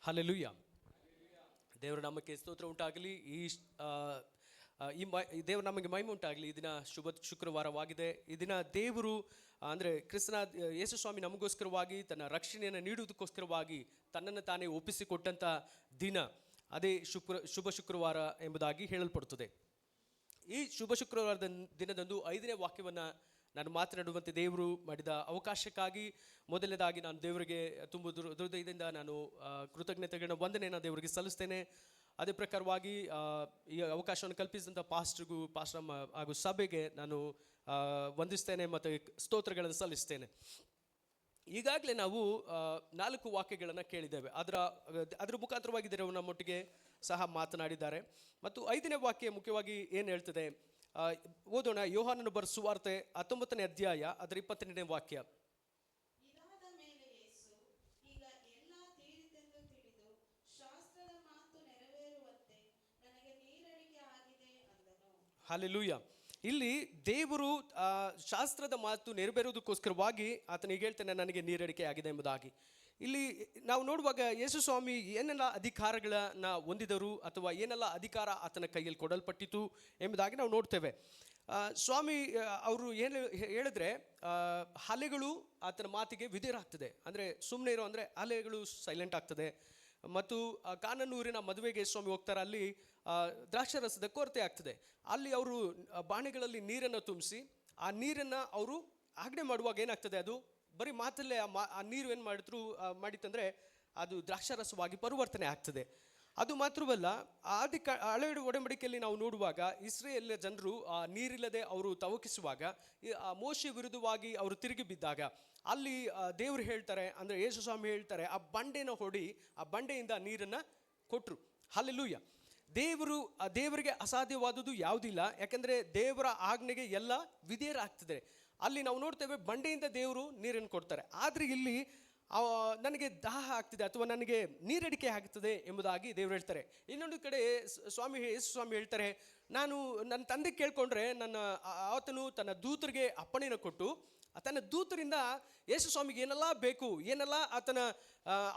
Hallelujah. ದೇವರ ನಾಮಕ್ಕೆ ಸ್ತೋತ್ರ ಉಂಟಾಗಲಿ. ಈ ದೇವರ ನಮಗೆ ಮಹಿಮೆ ಉಂಟಾಗಲಿ. ಈ ದಿನ ಶುಭ ಶುಕ್ರವಾರವಾಗಿದೆ. ಈ ದಿನ ದೇವರು ಅಂದರೆ ಕ್ರಿಸ್ತನ ಯೇಸು ಸ್ವಾಮಿ ನಮಗೋಸ್ಕರವಾಗಿ ತನ್ನ ರಕ್ಷಣೆಯನ್ನು ನೀಡುವುದಕ್ಕೋಸ್ಕರವಾಗಿ ತನ್ನನ್ನು ತಾನೇ ಒಪ್ಪಿಸಿಕೊಟ್ಟಂಥ ದಿನ, ಅದೇ ಶುಭ ಶುಕ್ರವಾರ ಎಂಬುದಾಗಿ ಹೇಳಲ್ಪಡುತ್ತದೆ. ಈ ಶುಭ ಶುಕ್ರವಾರದ ದಿನದಂದು 5ನೇ ವಾಕ್ಯವನ್ನು ನಾನು ಮಾತನಾಡುವಂತೆ ದೇವರು ಮಾಡಿದ ಅವಕಾಶಕ್ಕಾಗಿ ಮೊದಲನೇದಾಗಿ ನಾನು ದೇವರಿಗೆ ತುಂಬ ಹೃದಯದಿಂದ ನಾನು ಕೃತಜ್ಞತೆಗಳನ್ನ ವಂದನೆಯನ್ನು ದೇವರಿಗೆ ಸಲ್ಲಿಸ್ತೇನೆ. ಅದೇ ಪ್ರಕಾರವಾಗಿ ಈ ಅವಕಾಶವನ್ನು ಕಲ್ಪಿಸಿದಂಥ ಪಾಸ್ಟರ್ ಹಾಗೂ ಸಭೆಗೆ ನಾನು ವಂದಿಸ್ತೇನೆ ಮತ್ತು ಸ್ತೋತ್ರಗಳನ್ನು ಸಲ್ಲಿಸ್ತೇನೆ. ಈಗಾಗಲೇ ನಾವು 4 ವಾಕ್ಯಗಳನ್ನು ಕೇಳಿದ್ದೇವೆ. ಅದರ ಮುಖಾಂತರವಾಗಿ ದೇವರು ನಮ್ಮೊಟ್ಟಿಗೆ ಸಹ ಮಾತನಾಡಿದ್ದಾರೆ. ಮತ್ತು 5ನೇ ವಾಕ್ಯ ಮುಖ್ಯವಾಗಿ ಏನು ಹೇಳ್ತದೆ ಓದೋಣ. ಯೋಹಾನನು ಬರೆದ ಸುವಾರ್ತೆ 19ನೇ ಅಧ್ಯಾಯ ಅದರ 22ನೇ ವಾಕ್ಯ. ಹಲ್ಲೆಲೂಯಾ. ಇಲ್ಲಿ ದೇವರು ಶಾಸ್ತ್ರದ ಮಾತು ನೆರವೇರುವುದಕ್ಕೋಸ್ಕರವಾಗಿ ಆತನಿಗೆ ಹೇಳ್ತಾನೆ, ನನಗೆ ನೀರಡಿಕೆ ಆಗಿದೆ ಎಂಬುದಾಗಿ. ಇಲ್ಲಿ ನಾವು ನೋಡುವಾಗ ಯೇಸು ಸ್ವಾಮಿ ಏನೆಲ್ಲ ಅಧಿಕಾರಗಳನ್ನು ಹೊಂದಿದರು ಅಥವಾ ಏನೆಲ್ಲ ಅಧಿಕಾರ ಆತನ ಕೈಯಲ್ಲಿ ಕೊಡಲ್ಪಟ್ಟಿತು ಎಂಬುದಾಗಿ ನಾವು ನೋಡ್ತೇವೆ. ಸ್ವಾಮಿ ಅವರು ಏನು ಹೇಳಿದ್ರೆ, ಅಲೆಗಳು ಆತನ ಮಾತಿಗೆ ವಿಧೇಯರಾಗ್ತದೆ. ಅಂದರೆ ಸುಮ್ಮನೆ ಇರೋ ಅಂದರೆ ಅಲೆಗಳು ಸೈಲೆಂಟ್ ಆಗ್ತದೆ. ಮತ್ತು ಕಾನನೂರಿನ ಮದುವೆಗೆ ಸ್ವಾಮಿ ಹೋಗ್ತಾರೆ. ಅಲ್ಲಿ ದ್ರಾಕ್ಷಾರಸದ ಕೊರತೆ ಆಗ್ತದೆ. ಅಲ್ಲಿ ಅವರು ಬಾಣೆಗಳಲ್ಲಿ ನೀರನ್ನು ತುಂಬಿಸಿ ಆ ನೀರನ್ನು ಅವರು ಆಜ್ಞೆ ಮಾಡುವಾಗ ಏನಾಗ್ತದೆ, ಅದು ಬರೀ ಮಾತಲ್ಲೇ ಆ ನೀರು ಏನು ಮಾಡಿತ್ತಂದರೆ ಅದು ದ್ರಾಕ್ಷಾರಸವಾಗಿ ಪರಿವರ್ತನೆ ಆಗ್ತದೆ. ಅದು ಮಾತ್ರವಲ್ಲ, ಹಳೆ ಒಡಂಬಡಿಕೆಯಲ್ಲಿ ನಾವು ನೋಡುವಾಗ ಇಸ್ರೇಲ್ ಜನರು ನೀರಿಲ್ಲದೆ ಅವರು ತವಕಿಸುವಾಗ ಆ ಮೋಶೆ ವಿರುದ್ಧವಾಗಿ ಅವರು ತಿರುಗಿ ಬಿದ್ದಾಗ ಅಲ್ಲಿ ದೇವರು ಹೇಳ್ತಾರೆ, ಅಂದರೆ ಯೇಸು ಸ್ವಾಮಿ ಹೇಳ್ತಾರೆ, ಆ ಬಂಡೆನ ಹೊಡಿ, ಆ ಬಂಡೆಯಿಂದ ನೀರನ್ನು ಕೊಟ್ಟರು. ಹಲ್ಲೆಲೂಯಾ. ದೇವರಿಗೆ ಅಸಾಧ್ಯವಾದುದು ಯಾವುದಿಲ್ಲ. ಯಾಕೆಂದರೆ ದೇವರ ಆಜ್ಞೆಗೆ ಎಲ್ಲ ವಿಧೇಯರಾಗ್ತದೆ. ಅಲ್ಲಿ ನಾವು ನೋಡ್ತೇವೆ, ಬಂಡೆಯಿಂದ ದೇವರು ನೀರನ್ನು ಕೊಡ್ತಾರೆ. ಆದರೆ ಇಲ್ಲಿ ನನಗೆ ದಾಹ ಆಗ್ತಿದೆ ಅಥವಾ ನನಗೆ ನೀರಡಿಕೆ ಆಗ್ತದೆ ಎಂಬುದಾಗಿ ದೇವರು ಹೇಳ್ತಾರೆ. ಇನ್ನೊಂದು ಕಡೆ ಯೇಸು ಸ್ವಾಮಿ ಹೇಳ್ತಾರೆ, ನಾನು ನನ್ನ ತಂದೆ ಕೇಳ್ಕೊಂಡ್ರೆ ಆತನು ತನ್ನ ದೂತರಿಗೆ ಅಪ್ಪಣೆಯನ್ನು ಕೊಟ್ಟು ತನ್ನ ದೂತರಿಂದ ಯೇಸು ಸ್ವಾಮಿಗೆ ಏನೆಲ್ಲ ಬೇಕು, ಏನೆಲ್ಲ ಆತನ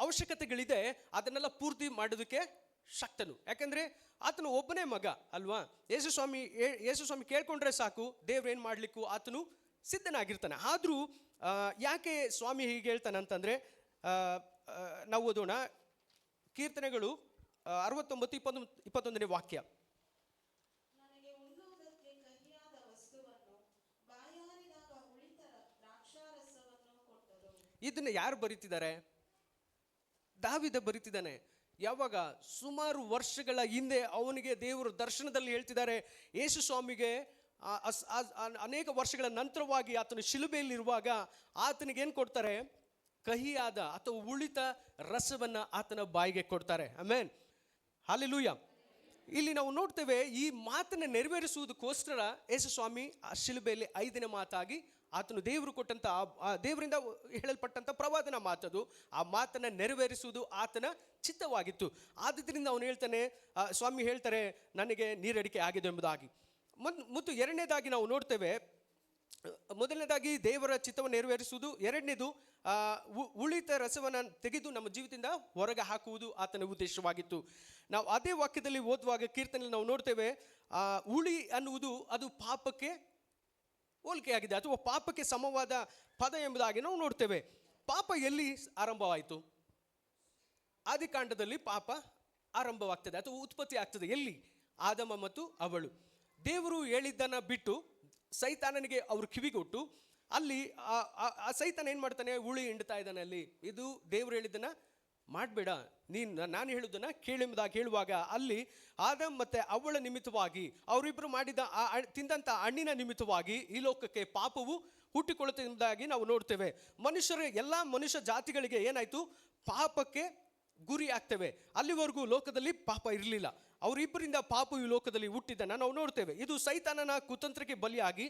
ಅವಶ್ಯಕತೆಗಳಿದೆ ಅದನ್ನೆಲ್ಲ ಪೂರ್ತಿ ಮಾಡೋದಕ್ಕೆ ಶಕ್ತನು. ಯಾಕೆಂದರೆ ಆತನು ಒಬ್ಬನೇ ಮಗ ಅಲ್ವಾ. ಯೇಸು ಸ್ವಾಮಿ ಕೇಳ್ಕೊಂಡ್ರೆ ಸಾಕು, ದೇವ್ರು ಏನು ಮಾಡಲಿಕ್ಕೂ ಆತನು ಸಿದ್ಧನಾಗಿರ್ತಾನೆ. ಆದರೂ ಯಾಕೆ ಸ್ವಾಮಿ ಹೀಗೆ ಹೇಳ್ತಾನೆ ಅಂತಂದರೆ, ನಾವು ಓದೋಣ ಕೀರ್ತನೆಗಳು 69:21ನೇ ವಾಕ್ಯ. ಇದನ್ನು ಯಾರು ಬರೀತಿದ್ದಾರೆ? ದಾವೀದ ಬರೀತಿದ್ದಾನೆ. ಯಾವಾಗ? ಸುಮಾರು ವರ್ಷಗಳ ಹಿಂದೆ ಅವನಿಗೆ ದೇವರು ದರ್ಶನದಲ್ಲಿ ಹೇಳ್ತಿದ್ದಾರೆ. ಯೇಸು ಸ್ವಾಮಿಗೆ ಅನೇಕ ವರ್ಷಗಳ ನಂತರವಾಗಿ ಆತನು ಶಿಲುಬೆಯಲ್ಲಿರುವಾಗ ಆತನಿಗೆ ಏನು ಕೊಡ್ತಾರೆ? ಕಹಿಯಾದ ಅಥವಾ ಉಳಿತ ರಸವನ್ನು ಆತನ ಬಾಯಿಗೆ ಕೊಡ್ತಾರೆ. Amen, hallelujah. ಇಲ್ಲಿ ನಾವು ನೋಡ್ತೇವೆ, ಈ ಮಾತನ್ನು ನೆರವೇರಿಸುವುದಕ್ಕೋಸ್ಕರ ಯೇಸು ಸ್ವಾಮಿ ಆ ಶಿಲುಬೆಯಲ್ಲಿ 5ನೇ ಮಾತಾಗಿ ಆತನು ದೇವರು ಕೊಟ್ಟಂಥ ದೇವರಿಂದ ಹೇಳಲ್ಪಟ್ಟಂಥ ಪ್ರವಾದನ ಮಾತದು. ಆ ಮಾತನ್ನು ನೆರವೇರಿಸುವುದು ಆತನ ಚಿತ್ತವಾಗಿತ್ತು. ಆದ್ದರಿಂದ ಅವನು ಹೇಳ್ತಾನೆ, ಸ್ವಾಮಿ ಹೇಳ್ತಾರೆ, ನನಗೆ ನೀರಡಿಕೆ ಆಗಿದೆ ಎಂಬುದಾಗಿ. ಮತ್ತು ಎರಡನೇದಾಗಿ ನಾವು ನೋಡ್ತೇವೆ, ಮೊದಲನೇದಾಗಿ ದೇವರ ಚಿತ್ತವನ್ನು ನೆರವೇರಿಸುವುದು, ಎರಡನೇದು ಉಳಿತ ರಸವನ್ನು ತೆಗೆದು ನಮ್ಮ ಜೀವಿತದಿಂದ ಹೊರಗೆ ಹಾಕುವುದು ಆತನ ಉದ್ದೇಶವಾಗಿತ್ತು. ನಾವು ಅದೇ ವಾಕ್ಯದಲ್ಲಿ ಓದುವಾಗ ಕೀರ್ತನೆಯಲ್ಲಿ ನಾವು ನೋಡ್ತೇವೆ, ಉಳಿ ಅನ್ನುವುದು ಅದು ಪಾಪಕ್ಕೆ ಹೋಲಿಕೆಯಾಗಿದೆ ಅಥವಾ ಪಾಪಕ್ಕೆ ಸಮವಾದ ಪದ ಎಂಬುದಾಗಿ ನಾವು ನೋಡ್ತೇವೆ. ಪಾಪ ಎಲ್ಲಿ ಆರಂಭವಾಯಿತು? ಆದಿಕಾಂಡದಲ್ಲಿ ಪಾಪ ಆರಂಭವಾಗ್ತದೆ ಅಥವಾ ಉತ್ಪತ್ತಿ ಆಗ್ತದೆ. ಎಲ್ಲಿ? ಆದಮ ಮತ್ತು ಅವಳು. ದೇವರು ಹೇಳಿದ್ದನ್ನು ಬಿಟ್ಟು ಸೈತಾನನಿಗೆ ಅವರು ಕಿವಿಗೊಟ್ಟು ಅಲ್ಲಿ ಆ ಸೈತಾನ ಏನು ಮಾಡ್ತಾನೆ? ಉಳಿ ಹಿಂಡ್ತಾ ಇದ್ದಾನೆ ಅಲ್ಲಿ. ಇದು ದೇವರು ಹೇಳಿದ್ದನ್ನು ಮಾಡಬೇಡ, ನಾನು ಹೇಳುವುದನ್ನು ಕೇಳೆಂಬುದಾಗಿ ಹೇಳುವಾಗ ಅಲ್ಲಿ ಆದಮ್ ಮತ್ತು ಅವಳ ನಿಮಿತ್ತವಾಗಿ ಅವರಿಬ್ಬರು ಮಾಡಿದ ತಿಂದಂಥ ಹಣ್ಣಿನ ನಿಮಿತ್ತವಾಗಿ ಈ ಲೋಕಕ್ಕೆ ಪಾಪವು ಹುಟ್ಟಿಕೊಳ್ಳುತ್ತೆ ಎಂಬುದಾಗಿ ನಾವು ನೋಡ್ತೇವೆ. ಎಲ್ಲ ಮನುಷ್ಯ ಜಾತಿಗಳಿಗೆ ಏನಾಯಿತು? ಪಾಪಕ್ಕೆ ಗುರಿ ಆಗ್ತೇವೆ. ಅಲ್ಲಿವರೆಗೂ ಲೋಕದಲ್ಲಿ ಪಾಪ ಇರಲಿಲ್ಲ. ಅವರಿಬ್ಬರಿಂದ ಪಾಪವು ಈ ಲೋಕದಲ್ಲಿ ಹುಟ್ಟಿದ್ದನ್ನು ನಾವು ನೋಡ್ತೇವೆ. ಇದು ಸೈತಾನನ ಕುತಂತ್ರಕ್ಕೆ ಬಲಿಯಾಗಿ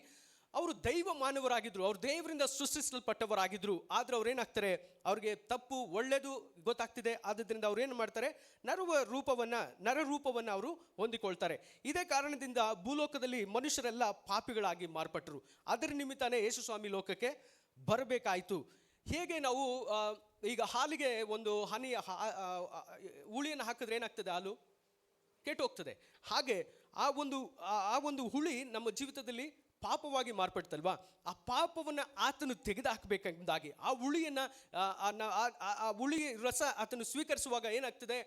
ಅವರು ದೈವ ಮಾನವರಾಗಿದ್ದರು, ಅವರು ದೇವರಿಂದ ಸೃಷ್ಟಿಸಲ್ಪಟ್ಟವರಾಗಿದ್ದರು. ಆದರೆ ಅವ್ರು ಏನಾಗ್ತಾರೆ? ಅವ್ರಿಗೆ ತಪ್ಪು ಒಳ್ಳೆಯದು ಗೊತ್ತಾಗ್ತಿದೆ. ಆದ್ದರಿಂದ ಅವ್ರು ಏನು ಮಾಡ್ತಾರೆ? ನರರೂಪವನ್ನು ಅವರು ಹೊಂದಿಕೊಳ್ತಾರೆ. ಇದೇ ಕಾರಣದಿಂದ ಭೂಲೋಕದಲ್ಲಿ ಮನುಷ್ಯರೆಲ್ಲ ಪಾಪಿಗಳಾಗಿ ಮಾರ್ಪಟ್ಟರು. ಅದರ ನಿಮಿತ್ತನೇ ಯೇಸು ಸ್ವಾಮಿ ಲೋಕಕ್ಕೆ ಬರಬೇಕಾಯಿತು. ಹೇಗೆ ನಾವು ಈಗ ಹಾಲಿಗೆ ಒಂದು ಹನಿ ಹುಳಿಯನ್ನು ಹಾಕಿದ್ರೆ ಏನಾಗ್ತದೆ? ಹಾಲು ಕೆಟ್ಟು ಹೋಗ್ತದೆ. ಹಾಗೆ ಆ ಒಂದು ಹುಳಿ ನಮ್ಮ ಜೀವಿತದಲ್ಲಿ ಪಾಪವಾಗಿ ಮಾರ್ಪಡ್ತಲ್ವಾ? ಆ ಪಾಪವನ್ನು ಆತನು ತೆಗೆದು ಹಾಕಬೇಕೆಂಬುದಾಗಿ ಆ ಹುಳಿಯನ್ನು ಆ ಹುಳಿ ರಸ ಆತನು ಸ್ವೀಕರಿಸುವಾಗ ಏನಾಗ್ತದೆ?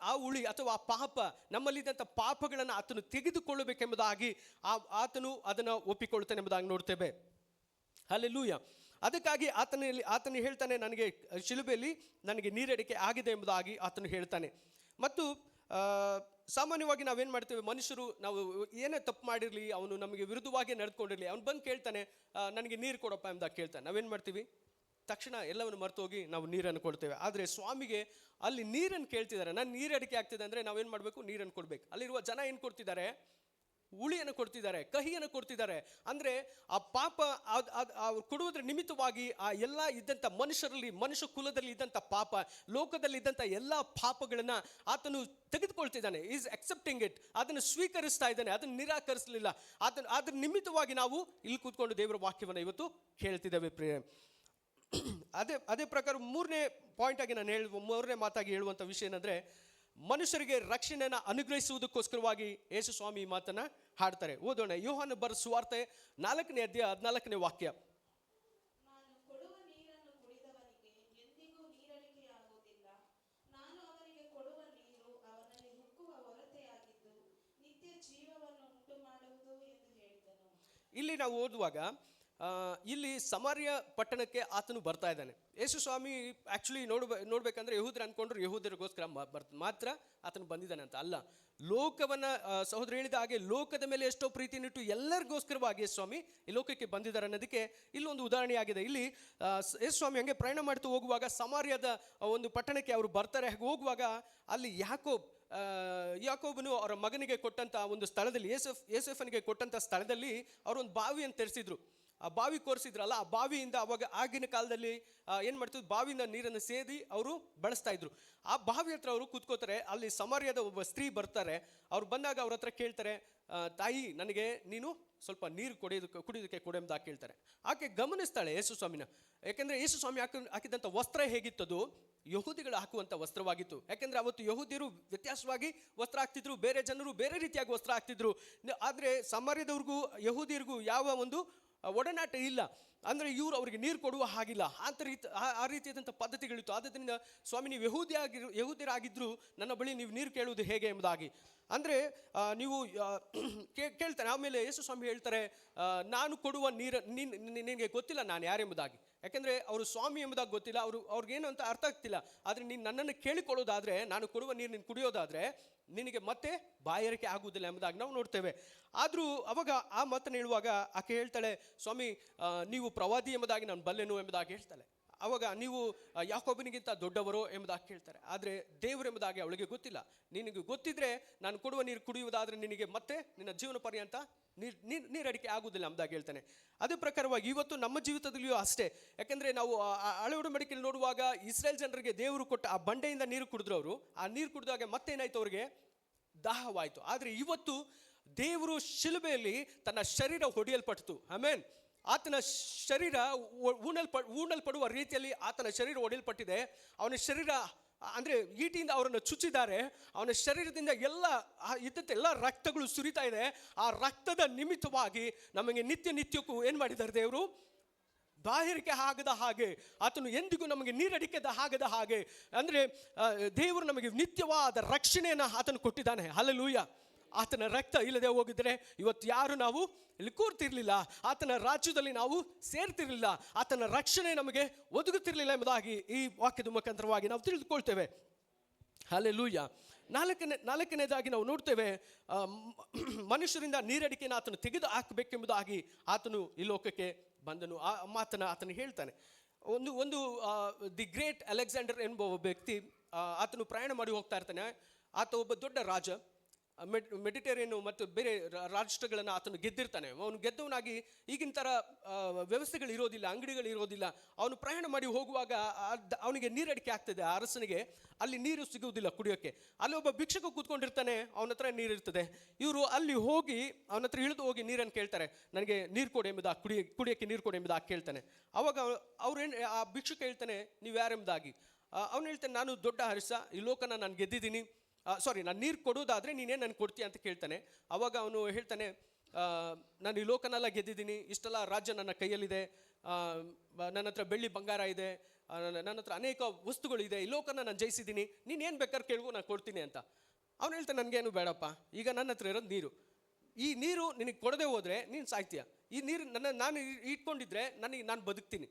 ಆ ಹುಳಿ ಅಥವಾ ಆ ಪಾಪ, ನಮ್ಮಲ್ಲಿದ್ದಂಥ ಪಾಪಗಳನ್ನು ಆತನು ತೆಗೆದುಕೊಳ್ಳಬೇಕೆಂಬುದಾಗಿ ಆತನು ಅದನ್ನು ಒಪ್ಪಿಕೊಳ್ಳುತ್ತಾನೆ ಎಂಬುದಾಗಿ ನೋಡ್ತೇವೆ. ಹಲ್ಲೆಲೂಯ. ಅದಕ್ಕಾಗಿ ಆತನು ಹೇಳ್ತಾನೆ, ನನಗೆ ಶಿಲುಬೆಯಲ್ಲಿ ನನಗೆ ನೀರಡಿಕೆ ಆಗಿದೆ ಎಂಬುದಾಗಿ ಆತನು ಹೇಳ್ತಾನೆ. ಮತ್ತು ಸಾಮಾನ್ಯವಾಗಿ ನಾವೇನು ಮಾಡ್ತೇವೆ? ಮನುಷ್ಯರು ನಾವು ಏನೇ ತಪ್ಪು ಮಾಡಿರಲಿ, ಅವನು ನಮಗೆ ವಿರುದ್ಧವಾಗಿ ನಡೆದುಕೊಂಡಿರಲಿ, ಅವ್ನು ಬಂದು ಕೇಳ್ತಾನೆ, ನನಗೆ ನೀರು ಕೊಡಪ್ಪ ಎಂಬುದಾಗಿ ಕೇಳ್ತಾನೆ. ನಾವೇನು ಮಾಡ್ತೀವಿ? ತಕ್ಷಣ ಎಲ್ಲವನ್ನು ಮರ್ತೋಗಿ ನಾವು ನೀರನ್ನು ಕೊಡ್ತೇವೆ. ಆದರೆ ಸ್ವಾಮಿಗೆ ಅಲ್ಲಿ ನೀರನ್ನು ಕೇಳ್ತಿದ್ದಾರೆ. ನಾನು ನೀರು ಅಡಿಕೆ ಆಗ್ತಿದೆ ಅಂದರೆ ನಾವೇನು ಮಾಡಬೇಕು? ನೀರನ್ನು ಕೊಡಬೇಕು. ಅಲ್ಲಿರುವ ಜನ ಏನು ಕೊಡ್ತಿದ್ದಾರೆ? ಹುಳಿಯನ್ನು ಕೊಡ್ತಿದ್ದಾರೆ, ಕಹಿಯನ್ನು ಕೊಡ್ತಿದ್ದಾರೆ. ಅಂದರೆ ಆ ಪಾಪ ಕೊಡುವುದರ ನಿಮಿತ್ತವಾಗಿ ಆ ಎಲ್ಲ ಇದ್ದಂಥ ಮನುಷ್ಯರಲ್ಲಿ, ಮನುಷ್ಯ ಕುಲದಲ್ಲಿ ಇದ್ದಂಥ ಪಾಪ, ಲೋಕದಲ್ಲಿ ಇದ್ದಂಥ ಎಲ್ಲ ಪಾಪಗಳನ್ನು ಆತನು ತೆಗೆದುಕೊಳ್ತಿದ್ದಾನೆ. Is accepting it. ಅದನ್ನು ಸ್ವೀಕರಿಸ್ತಾ ಇದ್ದಾನೆ, ಅದನ್ನು ನಿರಾಕರಿಸಲಿಲ್ಲ. ಅದ್ರ ನಿಮಿತ್ತವಾಗಿ ನಾವು ಇಲ್ಲಿ ಕೂತ್ಕೊಂಡು ದೇವರ ವಾಕ್ಯವನ್ನು ಇವತ್ತು ಕೇಳ್ತಿದ್ದೇವೆ ಪ್ರಿಯ. ಅದೇ ಪ್ರಕಾರ ಮೂರನೇ ಮಾತಾಗಿ ಹೇಳುವಂಥ ವಿಷಯ ಏನಂದರೆ, ಮನುಷ್ಯರಿಗೆ ರಕ್ಷಣೆಯನ್ನು ಅನುಗ್ರಹಿಸುವುದಕ್ಕೋಸ್ಕರವಾಗಿ ಯೇಸು ಸ್ವಾಮಿ ಈ ಮಾತನ್ನು ಹಾಡ್ತಾರೆ. ಓದೋಣ. ಯೋಹಾನ ಬರೆದ ಸುವಾರ್ತೆ 4ನೇ ಅಧ್ಯಾಯ 14ನೇ ವಾಕ್ಯ. ಇಲ್ಲಿ ನಾವು ಓದುವಾಗ ಇಲ್ಲಿ ಸಮಾರ್ಯ ಪಟ್ಟಣಕ್ಕೆ ಆತನು ಬರ್ತಾ ಇದ್ದಾನೆ. ಯೇಸು ಸ್ವಾಮಿ ಆ್ಯಕ್ಚುಲಿ ನೋಡ್ಬೇಕಂದ್ರೆ ಯಹೂದರು ಅಂದ್ಕೊಂಡ್ರು ಯಹೂದರಿಗೋಸ್ಕರ ಮಾತ್ರ ಆತನು ಬಂದಿದ್ದಾನೆ ಅಂತ ಅಲ್ಲ. ಲೋಕವನ್ನು ಸಹೋದರ ಹೇಳಿದ ಹಾಗೆ ಲೋಕದ ಮೇಲೆ ಎಷ್ಟೋ ಪ್ರೀತಿನಿಟ್ಟು ಎಲ್ಲರಿಗೋಸ್ಕರವಾಗಿ ಯೇಸು ಸ್ವಾಮಿ ಈ ಲೋಕಕ್ಕೆ ಬಂದಿದ್ದಾರೆ ಅನ್ನೋದಕ್ಕೆ ಇಲ್ಲೊಂದು ಉದಾಹರಣೆಯಾಗಿದೆ. ಇಲ್ಲಿ ಯೇಸು ಸ್ವಾಮಿ ಹಂಗೆ ಪ್ರಯಾಣ ಮಾಡ್ತಾ ಹೋಗುವಾಗ ಸಮಾರ್ಯದ ಒಂದು ಪಟ್ಟಣಕ್ಕೆ ಅವರು ಬರ್ತಾರೆ. ಹಾಗೆ ಹೋಗುವಾಗ ಅಲ್ಲಿ ಯಾಕೋಬನು ಅವರ ಮಗನಿಗೆ ಕೊಟ್ಟಂಥ ಒಂದು ಸ್ಥಳದಲ್ಲಿ, ಯೋಸೇಫನಿಗೆ ಕೊಟ್ಟಂಥ ಸ್ಥಳದಲ್ಲಿ ಅವರೊಂದು ಬಾವಿಯನ್ನು ತೆರೆಸಿದ್ರು. ಆ ಬಾವಿ ಕೋರಿಸಿದ್ರಲ್ಲ, ಆ ಬಾವಿಯಿಂದ ಅವಾಗ ಆಗಿನ ಕಾಲದಲ್ಲಿ ಏನು ಮಾಡ್ತಿದ್ರು? ಬಾವಿಯಿಂದ ನೀರನ್ನು ಸೇದಿ ಅವರು ಬಳಸ್ತಾ ಇದ್ರು. ಆ ಬಾವಿ ಹತ್ರ ಅವರು ಕೂತ್ಕೋತಾರೆ. ಅಲ್ಲಿ ಸಮಾರ್ಯದ ಒಬ್ಬ ಸ್ತ್ರೀ ಬರ್ತಾರೆ. ಅವ್ರು ಬಂದಾಗ ಅವ್ರ ಹತ್ರ ಕೇಳ್ತಾರೆ, ತಾಯಿ ನನಗೆ ನೀನು ಸ್ವಲ್ಪ ನೀರು ಕುಡಿಯೋದಕ್ಕೆ ಕೊಡು ಎಂಬುದಾಗಿ ಕೇಳ್ತಾರೆ. ಆಕೆ ಗಮನಿಸ್ತಾಳೆ ಯೇಸು ಸ್ವಾಮಿನ. ಯಾಕೆಂದರೆ ಯೇಸು ಸ್ವಾಮಿ ಹಾಕಿದಂಥ ವಸ್ತ್ರ ಹೇಗಿತ್ತದು? ಯಹೂದಿಗಳು ಹಾಕುವಂಥ ವಸ್ತ್ರವಾಗಿತ್ತು. ಯಾಕೆಂದರೆ ಅವತ್ತು ಯಹೂದ್ಯರು ವ್ಯತ್ಯಾಸವಾಗಿ ವಸ್ತ್ರ ಹಾಕ್ತಿದ್ರು, ಬೇರೆ ಜನರು ಬೇರೆ ರೀತಿಯಾಗಿ ವಸ್ತ್ರ ಹಾಕ್ತಿದ್ರು. ಆದರೆ ಸಮಾರ್ಯದವ್ರಿಗೂ ಯಹೂದಿಯರಿಗೂ ಯಾವ ಒಂದು ಒಡನಾಟ ಇಲ್ಲ. ಅಂದರೆ ಇವರು ಅವರಿಗೆ ನೀರು ಕೊಡುವ ಹಾಗಿಲ್ಲ. ಆ ರೀತಿಯಾದಂಥ ಪದ್ಧತಿಗಳಿತ್ತು. ಆದ್ದರಿಂದ ಸ್ವಾಮಿ, ನೀವು ಯಹೂದ್ಯರಾಗಿದ್ದರೂ ನನ್ನ ಬಳಿ ನೀವು ನೀರು ಕೇಳುವುದು ಹೇಗೆ ಎಂಬುದಾಗಿ ಅಂದರೆ ನೀವು ಕೇಳ್ತಾರೆ. ಆಮೇಲೆ ಯೇಸು ಸ್ವಾಮಿ ಹೇಳ್ತಾರೆ, ನಾನು ಕೊಡುವ ನೀರು ನಿನಗೆ ಗೊತ್ತಿಲ್ಲ ನಾನು ಯಾರೆಂಬುದಾಗಿ. ಯಾಕೆಂದರೆ ಅವರು ಸ್ವಾಮಿ ಎಂಬುದಾಗಿ ಗೊತ್ತಿಲ್ಲ, ಅವ್ರಿಗೇನು ಅಂತ ಅರ್ಥ ಆಗ್ತಿಲ್ಲ. ಆದರೆ ನೀನು ನನ್ನನ್ನು ಕೇಳಿಕೊಳ್ಳೋದಾದರೆ, ನಾನು ಕೊಡುವ ನೀರು ನೀನು ಕುಡಿಯೋದಾದರೆ ನಿನಗೆ ಮತ್ತೆ ಬಾಯಾರಿಕೆ ಆಗುವುದಿಲ್ಲ ಎಂಬುದಾಗಿ ನಾವು ನೋಡ್ತೇವೆ. ಆದರೂ ಅವಾಗ ಆ ಮಾತನ್ನು ಹೇಳುವಾಗ ಆಕೆ ಹೇಳ್ತಾಳೆ, ಸ್ವಾಮಿ ನೀವು ಪ್ರವಾದಿ ಎಂಬುದಾಗಿ ನಾನು ಬಲ್ಲೆನು ಎಂಬುದಾಗಿ ಹೇಳ್ತಾಳೆ. ಅವಾಗ ನೀವು ಯಾಕೋಬನಿಗಿಂತ ದೊಡ್ಡವರೋ ಎಂಬುದಾಗಿ ಕೇಳ್ತಾರೆ. ಆದರೆ ದೇವರು ಎಂಬುದಾಗಿ ಅವಳಿಗೆ ಗೊತ್ತಿಲ್ಲ. ನಿನಗೆ ಗೊತ್ತಿದ್ರೆ ನಾನು ಕೊಡುವ ನೀರು ಕುಡಿಯುವುದಾದರೆ ನಿನಗೆ ಮತ್ತೆ ನಿನ್ನ ಜೀವನ ಪರ್ಯಂತ ನೀರಡಿಕೆ ಆಗುವುದಿಲ್ಲ ಎಂಬುದಾಗಿ ಹೇಳ್ತಾನೆ. ಅದೇ ಪ್ರಕಾರವಾಗಿ ಇವತ್ತು ನಮ್ಮ ಜೀವಿತದಲ್ಲಿಯೂ ಅಷ್ಟೇ. ಯಾಕೆಂದರೆ ನಾವು ಹಳೆ ಒಡಂಬಡಿಕೆಯಲ್ಲಿ ನೋಡುವಾಗ ಇಸ್ರೇಲ್ ಜನರಿಗೆ ದೇವರು ಕೊಟ್ಟ ಆ ಬಂಡೆಯಿಂದ ನೀರು ಕುಡಿದ್ರು. ಅವರು ಆ ನೀರು ಕುಡಿದಾಗ ಮತ್ತೇನಾಯ್ತು? ಅವರಿಗೆ ದಾಹವಾಯಿತು. ಆದರೆ ಇವತ್ತು ದೇವರು ಶಿಲುಬೆಯಲ್ಲಿ ತನ್ನ ಶರೀರ ಹೊಡೆಯಲ್ಪಟ್ಟಿತು. ಆಮೇನ್. ಆತನ ಶರೀರ ಊಣಲ್ಪಡುವ ರೀತಿಯಲ್ಲಿ ಆತನ ಶರೀರ ಹೊಡೆಯಲ್ಪಟ್ಟಿದೆ. ಅವನ ಶರೀರ ಅಂದರೆ ಈಟಿಯಿಂದ ಅವರನ್ನು ಚುಚ್ಚಿದ್ದಾರೆ. ಅವನ ಶರೀರದಿಂದ ಇದ್ದಂಥ ಎಲ್ಲ ರಕ್ತಗಳು ಸುರಿತಾ ಇದೆ. ಆ ರಕ್ತದ ನಿಮಿತ್ತವಾಗಿ ನಮಗೆ ನಿತ್ಯಕ್ಕೂ ಏನು ಮಾಡಿದ್ದಾರೆ? ದೇವರು ಬಾಯಾರಿಕೆ ಆಗದ ಹಾಗೆ, ಆತನು ಎಂದಿಗೂ ನಮಗೆ ನೀರಡಿಕೆದ ಆಗದ ಹಾಗೆ, ಅಂದರೆ ದೇವರು ನಮಗೆ ನಿತ್ಯವಾದ ರಕ್ಷಣೆಯನ್ನು ಆತನು ಕೊಟ್ಟಿದ್ದಾನೆ. ಹಲ್ಲೆಲೂಯಾ. ಆತನ ರಕ್ತ ಇಲ್ಲದೆ ಹೋಗಿದ್ರೆ ಇವತ್ತು ಯಾರು ನಾವು ಇಲ್ಲಿ ಕೂರ್ತಿರ್ಲಿಲ್ಲ, ಆತನ ರಾಜ್ಯದಲ್ಲಿ ನಾವು ಸೇರ್ತಿರ್ಲಿಲ್ಲ, ಆತನ ರಕ್ಷಣೆ ನಮಗೆ ಒದಗುತ್ತಿರಲಿಲ್ಲ ಎಂಬುದಾಗಿ ಈ ವಾಕ್ಯದ ಮುಖಾಂತರವಾಗಿ ನಾವು ತಿಳಿದುಕೊಳ್ತೇವೆ. ಹಲ್ಲೆಲೂಯಾ. ನಾಲ್ಕನೇದಾಗಿ ನಾವು ನೋಡ್ತೇವೆ, ಮನುಷ್ಯರಿಂದ ನೀರಡಿಕೆಯನ್ನು ಆತನು ತೆಗೆದು ಹಾಕಬೇಕೆಂಬುದಾಗಿ ಆತನು ಈ ಲೋಕಕ್ಕೆ ಬಂದನು. ಆ ಮಾತನ್ನು ಆತನು ಹೇಳ್ತಾನೆ. ಒಂದು ದಿ ಗ್ರೇಟ್ ಅಲೆಕ್ಸಾಂಡರ್ ಎಂಬ ಒಬ್ಬ ವ್ಯಕ್ತಿ, ಆತನು ಪ್ರಯಾಣ ಮಾಡಿ ಹೋಗ್ತಾ ಇರ್ತಾನೆ. ಆತ ಒಬ್ಬ ದೊಡ್ಡ ರಾಜ. ಮೆಡಿಟೇರಿಯನ್ ಮತ್ತು ಬೇರೆ ರಾಷ್ಟ್ರಗಳನ್ನು ಆತನು ಗೆದ್ದಿರ್ತಾನೆ. ಅವನು ಗೆದ್ದವನಾಗಿ ಈಗಿನ ಥರ ವ್ಯವಸ್ಥೆಗಳು ಇರೋದಿಲ್ಲ, ಅಂಗಡಿಗಳು ಇರೋದಿಲ್ಲ. ಅವನು ಪ್ರಯಾಣ ಮಾಡಿ ಹೋಗುವಾಗ ಅವನಿಗೆ ನೀರಡಿಕೆ ಆಗ್ತದೆ. ಆ ಅರಸನಿಗೆ ಅಲ್ಲಿ ನೀರು ಸಿಗುವುದಿಲ್ಲ ಕುಡಿಯೋಕ್ಕೆ. ಅಲ್ಲಿ ಒಬ್ಬ ಭಿಕ್ಷಕ ಕೂತ್ಕೊಂಡಿರ್ತಾನೆ, ಅವನ ಹತ್ರ ನೀರಿರ್ತದೆ. ಇವರು ಅಲ್ಲಿ ಹೋಗಿ ಅವನ ಹತ್ರ ಇಳಿದು ಹೋಗಿ ನೀರನ್ನು ಕೇಳ್ತಾರೆ, ನನಗೆ ನೀರು ಕೊಡಿ ಎಂಬುದಾಗಿ, ಕುಡಿಯೋಕ್ಕೆ ನೀರು ಕೊಡಿ ಎಂಬುದಾಗಿ ಕೇಳ್ತಾನೆ. ಅವಾಗ ಆ ಭಿಕ್ಷುಕ ಹೇಳ್ತಾನೆ, ನೀವು ಯಾರೆಂಬುದಾಗಿ. ಅವನು ಹೇಳ್ತಾನೆ, ನಾನು ದೊಡ್ಡ ಅರಸ, ಈ ಲೋಕನ ನಾನು ಗೆದ್ದಿದ್ದೀನಿ, ನಾನು ನೀರು ಕೊಡೋದಾದರೆ ನೀನೇನು ನನಗೆ ಕೊಡ್ತೀಯ ಅಂತ ಕೇಳ್ತಾನೆ. ಅವಾಗ ಅವನು ಹೇಳ್ತಾನೆ, ನಾನು ಈ ಲೋಕನೆಲ್ಲ ಗೆದ್ದಿದ್ದೀನಿ, ಇಷ್ಟೆಲ್ಲ ರಾಜ್ಯ ನನ್ನ ಕೈಯಲ್ಲಿದೆ, ನನ್ನ ಹತ್ರ ಬೆಳ್ಳಿ ಬಂಗಾರ ಇದೆ, ನನ್ನ ಹತ್ರ ಅನೇಕ ವಸ್ತುಗಳಿದೆ, ಈ ಲೋಕನ ನಾನು ಜಯಿಸಿದ್ದೀನಿ, ನೀನೇನು ಬೇಕಾದ್ರೆ ಕೇಳುವ ನಾನು ಕೊಡ್ತೀನಿ ಅಂತ. ಅವನು ಹೇಳ್ತಾನೆ, ನನಗೇನು ಬೇಡಪ್ಪ, ಈಗ ನನ್ನ ಹತ್ರ ಇರೋದು ನೀರು. ಈ ನೀರು ನಿನಗೆ ಕೊಡದೆ ಹೋದರೆ ನೀನು ಸಾಯ್ತೀಯ. ಈ ನೀರು ನಾನು ಇಟ್ಕೊಂಡಿದ್ರೆ ನಾನು ಬದುಕ್ತೀನಿ.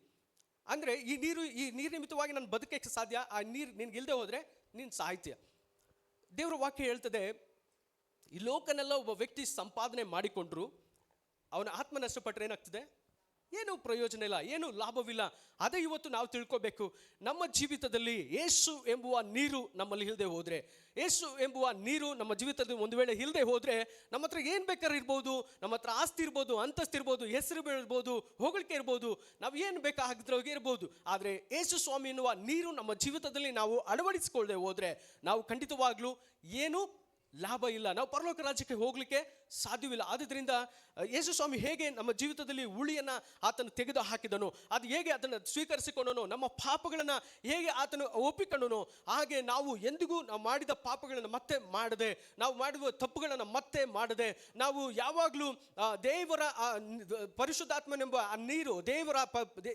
ಅಂದರೆ ಈ ನೀರು ನಿಮಿತ್ತವಾಗಿ ನಾನು ಬದುಕಕ್ಕೆ ಸಾಧ್ಯ. ಆ ನೀರು ನಿನ್ಗೆ ಇಲ್ಲದೆ ಹೋದರೆ ನೀನು ಸಾಯ್ತೀಯ. ದೇವರ ವಾಕ್ಯ ಹೇಳ್ತದೆ, ಈ ಲೋಕನೆಲ್ಲ ಒಬ್ಬ ವ್ಯಕ್ತಿ ಸಂಪಾದನೆ ಮಾಡಿಕೊಂಡ್ರು ಅವನ ಆತ್ಮ ನಷ್ಟಪಟ್ಟರೆ ಏನಾಗ್ತದೆ? ಏನೂ ಪ್ರಯೋಜನ ಇಲ್ಲ, ಏನೂ ಲಾಭವಿಲ್ಲ. ಅದೇ ಇವತ್ತು ನಾವು ತಿಳ್ಕೋಬೇಕು. ನಮ್ಮ ಜೀವಿತದಲ್ಲಿ ಯೇಸು ಎಂಬುವ ನೀರು ನಮ್ಮಲ್ಲಿ ಇಲ್ಲದೆ ಹೋದರೆ, ಯೇಸು ಎಂಬುವ ನೀರು ನಮ್ಮ ಜೀವಿತದಲ್ಲಿ ಒಂದು ವೇಳೆ ಇಲ್ಲದೆ ಹೋದರೆ, ನಮ್ಮ ಹತ್ರ ಏನು ಬೇಕಾದ್ರೆ ಇರ್ಬೋದು, ನಮ್ಮ ಹತ್ರ ಆಸ್ತಿ ಇರ್ಬೋದು, ಅಂತಸ್ತು ಇರ್ಬೋದು, ಹೆಸರು ಇರ್ಬೋದು, ಹೊಗಳಿಕೆ ಇರ್ಬೋದು, ನಾವು ಏನು ಬೇಕಾಗಿದ್ರೋಗೆ ಇರ್ಬೋದು. ಆದರೆ ಯೇಸು ಸ್ವಾಮಿ ಎನ್ನುವ ನೀರು ನಮ್ಮ ಜೀವಿತದಲ್ಲಿ ನಾವು ಅಳವಡಿಸಿಕೊಳ್ಳದೆ ಹೋದರೆ ನಾವು ಖಂಡಿತವಾಗ್ಲೂ ಏನು ಲಾಭ ಇಲ್ಲ, ನಾವು ಪರಲೋಕ ರಾಜ್ಯಕ್ಕೆ ಹೋಗಲಿಕ್ಕೆ ಸಾಧ್ಯವಿಲ್ಲ. ಆದ್ದರಿಂದ ಯೇಸು ಸ್ವಾಮಿ ಹೇಗೆ ನಮ್ಮ ಜೀವಿತದಲ್ಲಿ ಉಳಿಯನ್ನು ಆತನು ತೆಗೆದು ಹಾಕಿದನು, ಅದು ಹೇಗೆ ಅದನ್ನು ಸ್ವೀಕರಿಸಿಕೊಂಡನು, ನಮ್ಮ ಪಾಪಗಳನ್ನು ಹೇಗೆ ಆತನು ಒಪ್ಪಿಕೊಂಡನು, ಹಾಗೆ ನಾವು ಎಂದಿಗೂ ನಾವು ಮಾಡಿದ ಪಾಪಗಳನ್ನು ಮತ್ತೆ ಮಾಡದೆ, ನಾವು ಮಾಡುವ ತಪ್ಪುಗಳನ್ನು ಮತ್ತೆ ಮಾಡದೆ, ನಾವು ಯಾವಾಗಲೂ ದೇವರ ಪರಿಶುದ್ಧಾತ್ಮನೆಂಬ ಆ ನೀರು, ದೇವರ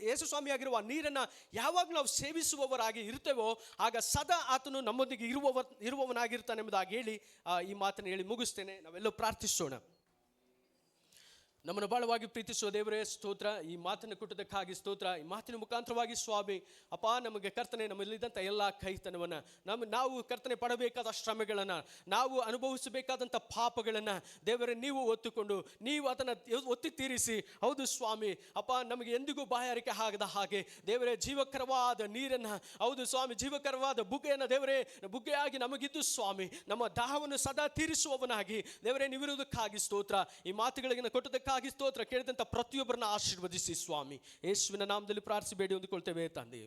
ಯೇಸು ಸ್ವಾಮಿ ಆಗಿರುವ ಆ ನೀರನ್ನು ಯಾವಾಗಲೂ ನಾವು ಸೇವಿಸುವವರಾಗಿ ಇರ್ತೇವೋ ಆಗ ಸದಾ ಆತನು ನಮ್ಮೊಂದಿಗೆ ಇರುವವನಾಗಿರ್ತಾನೆ ಎಂಬುದಾಗಿ ಹೇಳಿ ಈ ಮಾತನ್ನು ಹೇಳಿ ಮುಗಿಸ್ತೇನೆ. ನಾವೆಲ್ಲೋ ಪ್ರಾರ್ಥಿಸೋಣ. ನಮ್ಮನ್ನು ಬಹಳವಾಗಿ ಪ್ರೀತಿಸುವ ದೇವರೇ, ಸ್ತೋತ್ರ. ಈ ಮಾತನ್ನು ಕೊಟ್ಟದಕ್ಕಾಗಿ ಸ್ತೋತ್ರ. ಈ ಮಾತಿನ ಮುಖಾಂತರವಾಗಿ ಸ್ವಾಮಿ ಅಪ್ಪ, ನಮಗೆ ಕರ್ತನೆ ನಮ್ಮಲ್ಲಿದ್ದಂಥ ಎಲ್ಲ ಕೈತನವನ್ನು, ನಾವು ಕರ್ತನೆ ಪಡಬೇಕಾದ ಶ್ರಮೆಗಳನ್ನು, ನಾವು ಅನುಭವಿಸಬೇಕಾದಂಥ ಪಾಪಗಳನ್ನು ದೇವರೇ ನೀವು ಒತ್ತುಕೊಂಡು ನೀವು ಅದನ್ನು ಒತ್ತಿ ತೀರಿಸಿ, ಹೌದು ಸ್ವಾಮಿ ಅಪ್ಪ, ನಮಗೆ ಎಂದಿಗೂ ಬಾಯಾರಿಕೆ ಆಗದ ಹಾಗೆ ದೇವರೇ ಜೀವಕರವಾದ ನೀರನ್ನು, ಹೌದು ಸ್ವಾಮಿ ಜೀವಕರವಾದ ಬುಗ್ಗೆಯನ್ನು ದೇವರೇ ಬುಗ್ಗೆಯಾಗಿ ನಮಗಿದ್ದು ಸ್ವಾಮಿ ನಮ್ಮ ದಾಹವನ್ನು ಸದಾ ತೀರಿಸುವವನಾಗಿ ದೇವರೇ ನೀವಿರುವುದಕ್ಕಾಗಿ ಸ್ತೋತ್ರ. ಈ ಮಾತುಗಳಿಗೆ ಕೊಟ್ಟದಕ್ಕಾಗಿ ಸ್ತೋತ್ರ. ಕೇಳಿದಂಥ ಪ್ರತಿಯೊಬ್ಬರನ್ನ ಆಶೀರ್ವದಿಸಿ ಸ್ವಾಮಿ. ಯೇಸುವಿನ ನಾಮದಲ್ಲಿ ಪ್ರಾರ್ಥಿಸಿ ಬೇಡಿ ಹೊಂದಿಕೊಳ್ತೇವೆ ತಂದೆ.